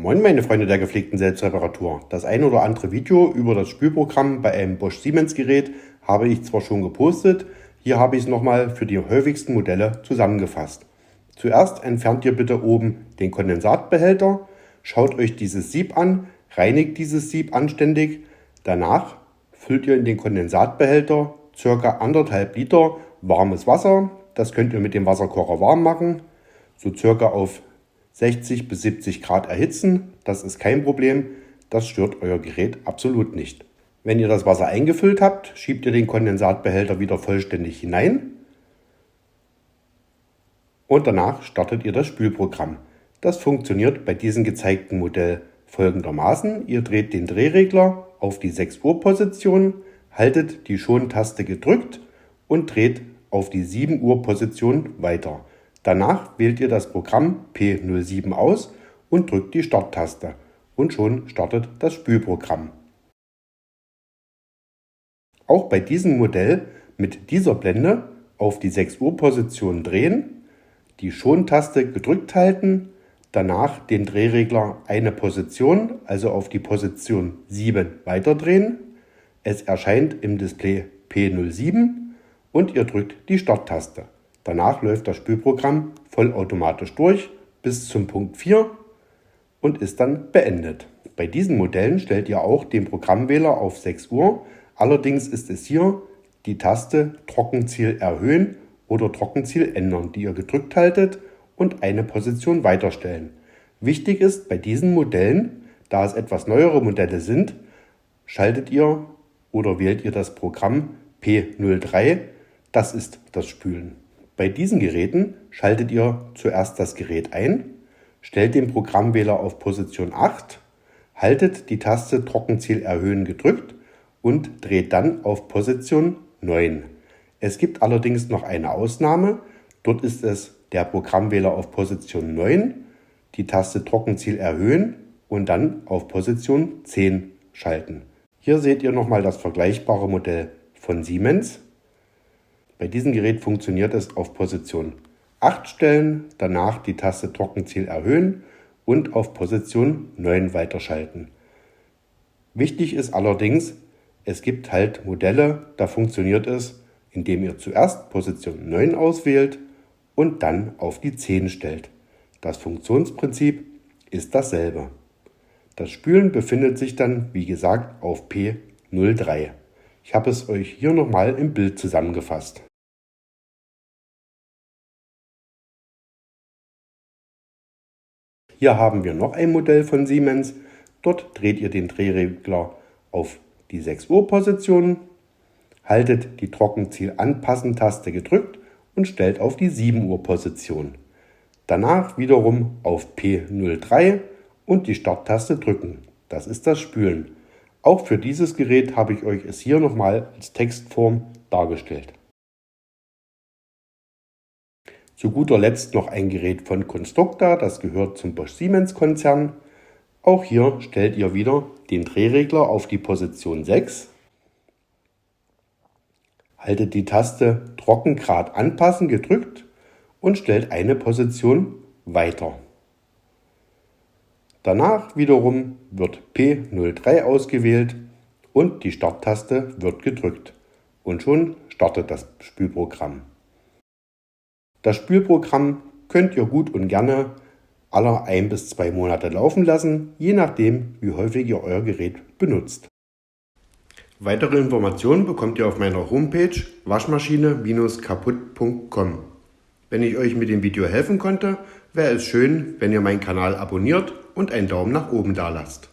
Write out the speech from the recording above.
Moin meine Freunde der gepflegten Selbstreparatur. Das ein oder andere Video über das Spülprogramm bei einem Bosch Siemens Gerät habe ich zwar schon gepostet, hier habe ich es nochmal für die häufigsten Modelle zusammengefasst. Zuerst entfernt ihr bitte oben den Kondensatbehälter, schaut euch dieses Sieb an, reinigt dieses Sieb anständig, danach füllt ihr in den Kondensatbehälter ca. 1,5 Liter warmes Wasser, das könnt ihr mit dem Wasserkocher warm machen, so ca. auf 60 bis 70 Grad erhitzen, das ist kein Problem, das stört euer Gerät absolut nicht. Wenn ihr das Wasser eingefüllt habt, schiebt ihr den Kondensatbehälter wieder vollständig hinein und danach startet ihr das Spülprogramm. Das funktioniert bei diesem gezeigten Modell folgendermaßen. Ihr dreht den Drehregler auf die 6 Uhr Position, haltet die Schon-Taste gedrückt und dreht auf die 7 Uhr Position weiter. Danach wählt ihr das Programm P07 aus und drückt die Starttaste und schon startet das Spülprogramm. Auch bei diesem Modell mit dieser Blende auf die 6 Uhr Position drehen, die Schon-Taste gedrückt halten, danach den Drehregler eine Position, also auf die Position 7 weiterdrehen. Es erscheint im Display P07 und ihr drückt die Starttaste. Danach läuft das Spülprogramm vollautomatisch durch bis zum Punkt 4 und ist dann beendet. Bei diesen Modellen stellt ihr auch den Programmwähler auf 6 Uhr. Allerdings ist es hier die Taste Trockenziel erhöhen oder Trockenziel ändern, die ihr gedrückt haltet und eine Position weiterstellen. Wichtig ist bei diesen Modellen, da es etwas neuere Modelle sind, schaltet ihr oder wählt ihr das Programm P03, das ist das Spülen. Bei diesen Geräten schaltet ihr zuerst das Gerät ein, stellt den Programmwähler auf Position 8, haltet die Taste Trockenziel erhöhen gedrückt und dreht dann auf Position 9. Es gibt allerdings noch eine Ausnahme, dort ist es der Programmwähler auf Position 9, die Taste Trockenziel erhöhen und dann auf Position 10 schalten. Hier seht ihr nochmal das vergleichbare Modell von Siemens. Bei diesem Gerät funktioniert es auf Position 8 stellen, danach die Taste Trockenziel erhöhen und auf Position 9 weiterschalten. Wichtig ist allerdings, es gibt halt Modelle, da funktioniert es, indem ihr zuerst Position 9 auswählt und dann auf die 10 stellt. Das Funktionsprinzip ist dasselbe. Das Spülen befindet sich dann, wie gesagt, auf P03. Ich habe es euch hier nochmal im Bild zusammengefasst. Hier haben wir noch ein Modell von Siemens. Dort dreht ihr den Drehregler auf die 6 Uhr Position, haltet die Trockenziel anpassen Taste gedrückt und stellt auf die 7 Uhr Position. Danach wiederum auf P03 und die Starttaste drücken. Das ist das Spülen. Auch für dieses Gerät habe ich euch es hier nochmal als Textform dargestellt. Zu guter Letzt noch ein Gerät von Constructa, das gehört zum Bosch Siemens Konzern. Auch hier stellt ihr wieder den Drehregler auf die Position 6, haltet die Taste Trockengrad anpassen gedrückt und stellt eine Position weiter. Danach wiederum wird P03 ausgewählt und die Starttaste wird gedrückt und schon startet das Spülprogramm. Das Spülprogramm könnt ihr gut und gerne alle 1 bis 2 Monate laufen lassen, je nachdem wie häufig ihr euer Gerät benutzt. Weitere Informationen bekommt ihr auf meiner Homepage waschmaschine-kaputt.com. Wenn ich euch mit dem Video helfen konnte, wäre es schön, wenn ihr meinen Kanal abonniert und einen Daumen nach oben da lasst.